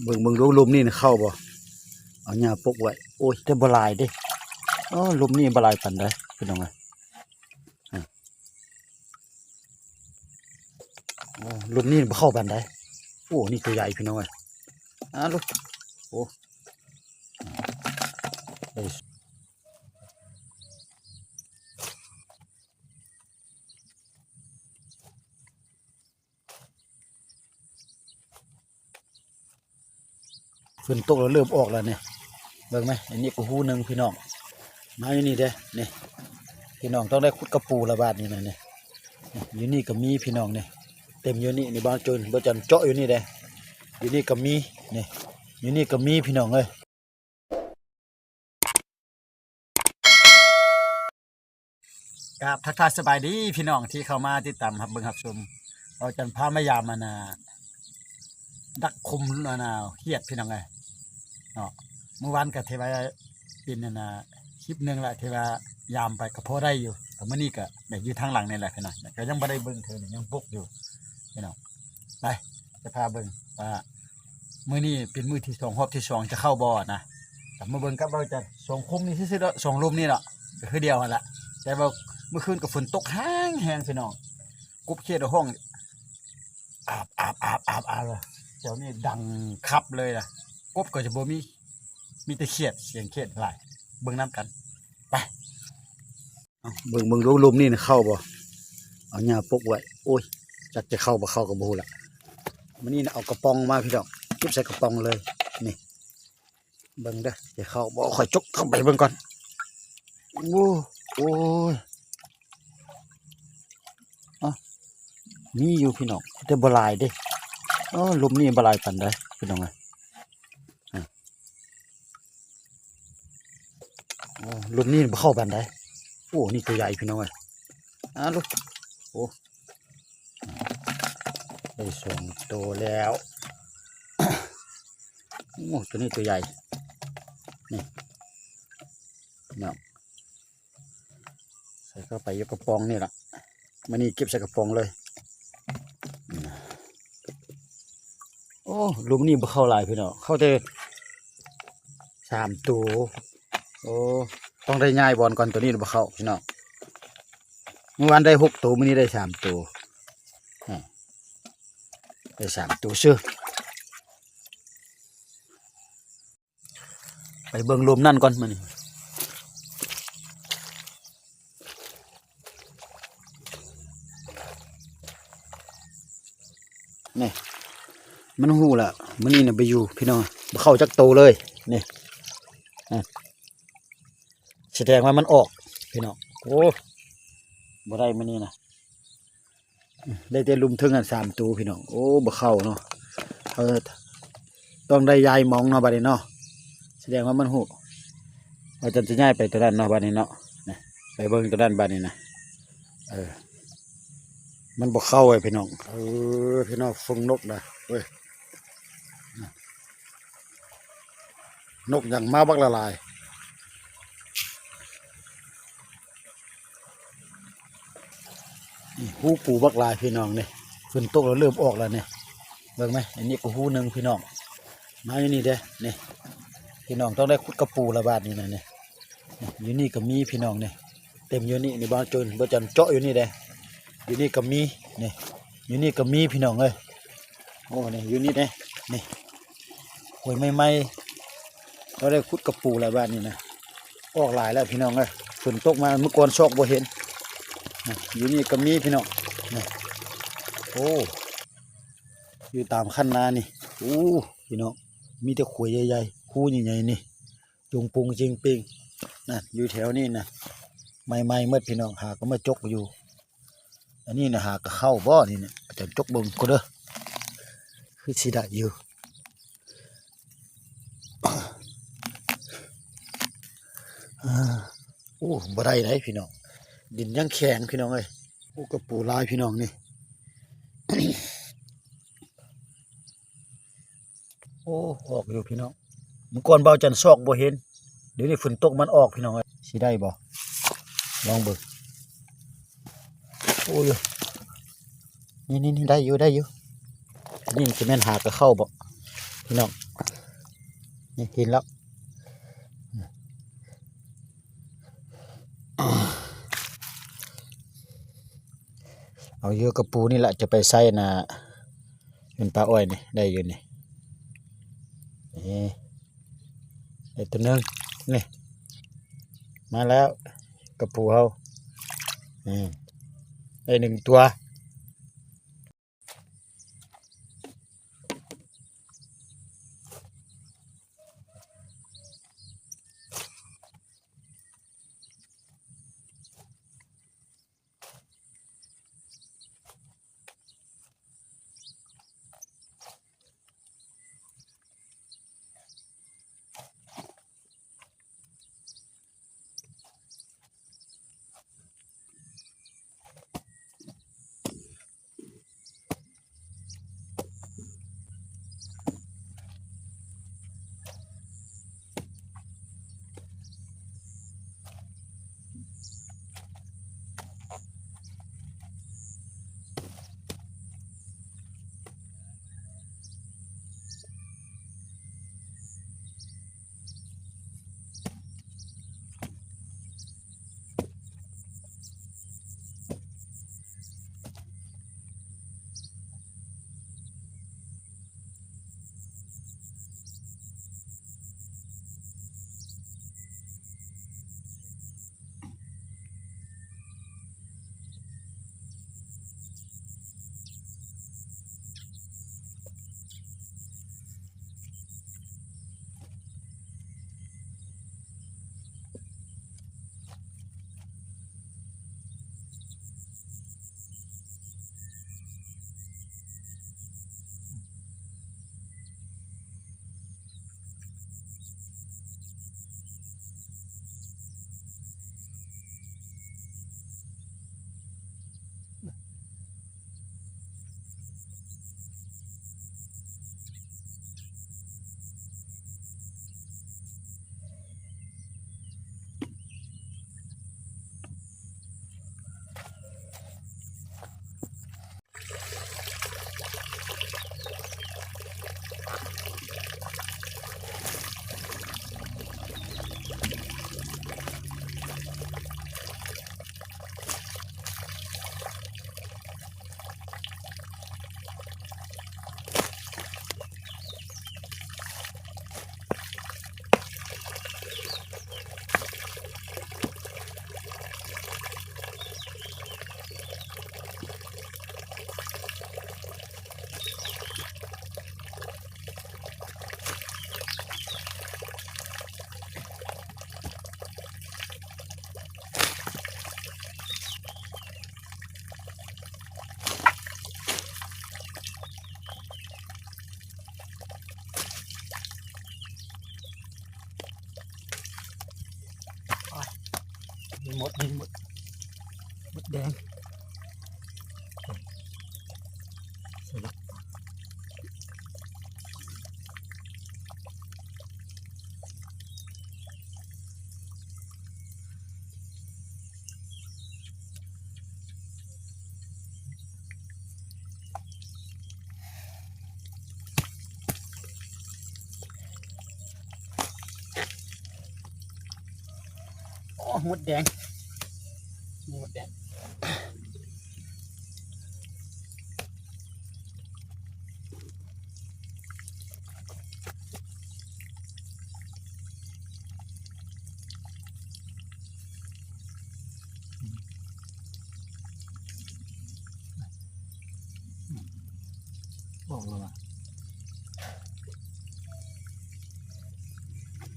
เบิ่งดูลมนี่เข้าบ่เอาหญ้าปกไว้โอ้ยแต่บ่หลายเด้ลมนี่บ่หลายปานใดพี่น้องเอ้ยลมนี่บ่เข้าปานใดโอ้นี่ตัวใหญ่พี่น้องเอ้ยลูกโอ้ฝนตกแล้วเริ่มออกแล้วเนี่ยเบิ่งไหมอันนี้ก็หูหนึ่งพี่น้องมาอยู่นี่เด้นี่พี่น้องต้องได้ขุดกระปูระบาดนี่นะเนี่ยอยู่นี่ก็มีพี่น้องเนี่ยเต็มอยู่นี่ในบ้านจนบ่จันเจาะอยู่นี่เด้อยู่นี่ก็มีนี่อยู่นี่ก็มีพี่น้องเลยครับทักทายสบายดีพี่น้องที่เข้ามาติดตามครับเบิ่งครับชมเราจันพามายามมานาดักคุมนาเฮียดพี่น้องเลยเนาะเมื่อวานกับเทวาปินนาคลิปหนึ่งแหละเทวายามไปกับพ่อได้อยู่แต่เมื่อนี้ก็ได้อยู่ทางหลังนี่แหละพี่น้องก็ยังไม่ได้เบิ่งเธอยังปลุกอยู่พี่น้องไปจะพาเบิ่งว่ามื้อนี้เป็นมื้อที่2รอบที่2จะเข้าบ่อนะแต่เมื่อเบิ่งกับเราจะ2คุมนี่ซื่อๆ2ลุมนี่เนาะก็คือเดียวนั่นแหละแต่ว่าเมื่อคืนกับฝนตกแห้งพี่น้องกุ๊บเขียดห้องอาบเจ้านี่ดังคับเลยนะกบก็จะบ่มีแต่เขียดเสียงเขียดหลายเบิ่งน้ำกันไปเบิ่งดูลมนี่เข้าบ่เอาหญ้าปกไว้โอ้ยจักจะเข้าบ่เข้ากับบ่ฮู้ละมันนี่นะเอากระป๋องมาพี่น้องเก็บใส่กระป๋องเลยนี่เบิ่งเด้อจะเข้าบ่ค่อยจกเข้าไปเบิ่งก่อนโอ้ยมีอยู่พี่น้องแต่บ่หลายเด้ลมนี่บ่หลายปานใดพี่น้องเอ้ยลมนี่บ่เข้าปานใดโอ้นี่ตัวใหญ่พี่น้องเอ้ยลูกโอ้ได้2ตัวแล้วโอ้ตัวนี้ตัวใหญ่นี่เนาะใส่เข้าไปยกกระป๋องนี่ล่ะมันนี่เก็บใส่กระป๋องเลยโอ้ลุมนี่บ่เข้าหลายพี่น้องเข้าแต่3ตัวโอ้ต้องได้ง่ายบอลก่อนตัวนี้บ่เข้าพี่น้องเมื่อวานได้6ตัวมื้อนี้ได้3ตัวได้3ตัวชื่อไปเบิ่งลมนั่นก่อนมื้อนี้นี่มันหูละมันนี่เนี่ยไปอยู่พี่น้องบ่เข้าจักโตเลยนี่แสดงว่ามันออกพี่น้องโอ้บ่ได้มันนี่นะได้แต่ลุมถึงกัน3ตัวพี่น้องโอ้บ่เข้าเนาะต้องได้ยายมองเนาะบัดนี้เนาะแสดงว่ามันหูว่าจะย้ายไปตัวนั้นเนาะบัดนี้เนาะไปเบิ่งตัวนั้นบัดนี้นะมันบ่เข้าไอ้พี่น้องพี่น้องฟงนกนะเว้ยนกอย่างมาบักละลายหูปูบักลายพี่น้องเนี่ยฝนตกแล้วเริ่มออกแล้วเนี่ยเบิ่งไหมอันนี้ก็หูหนึ่งพี่น้องมาอยู่นี่เด้นี่พี่น้องต้องได้ขุดกระปูระบาดนี่นะเนี่ยอยู่นี่ก็มีพี่น้องเนี่ยเต็มอยู่นี่ในบ้านจนบ่จันเจาะอยู่นี่เด้อยู่นี่ก็มีนี่อยู่นี่ก็มีพี่น้องเลยโอ้นี่อยู่นี่เด้นี่หวยใหม่ๆเราได้ขุดกระปูระบาดนี่นะออกหลายแล้วพี่น้องเลยฝนตกมาเมื่อก่อนชอกบ่เห็นอยู่นี่ก็มีพี่น้องนี่โอ้อยู่ตามขั้นนานี่โอ้พี่น้องมีแต่ขวยใหญ่ๆคู่ใหญ่ๆนี่จุงปุงจริงปิงนั่นอยู่แถวนี้นะใหม่ๆเมื่อพี่น้องหาก็มาจกอยู่อันนี้นะหาก็เข้าบ่อนี่เนี่ยจะจกเบิ่งก็เด้อคือสิได้อยู่โอ้บ่ได้ไหนพี่น้องดินยังแข็งพี่น้องเอ้ยโอ้กระปูลายพี่น้องนี่ โอ้ออกอยู่พี่น้องเมื่อก่อนเบาจันซอกบ่เห็นเดี๋ยวนี้ฝนตกมันออกพี่น้องเอ้ยสิได้บ่ลองเบิ่งโอ้ยนี่ได้อยู่นี่จะแม่นหากระเข้าบ่ พี่น้องนี่เห็นแล้วเอาเยอะกระปูนี่แหละจะไปใส่นะเป็นปลาอ้อยนี่ได้อยู่นี่ไอ้ตัวนึงนี่มาแล้วกระปูเขาได้หนึ่งตัวหมดหมดแดงเสร็จแล้วหมดแดงหมดแดงบอกเลยว่า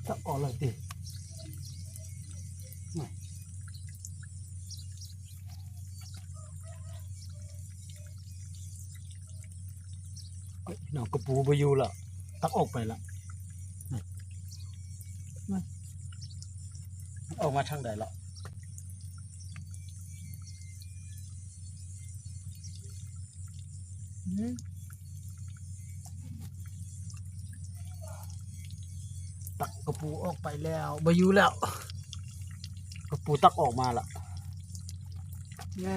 จะออกเลยดิน้องกระปูไปอยู่ละตักออกไปละออกมาทางใดละตักกระปูออกไปแล้วไปอยู่แล้วกระปูตักออกมาละไง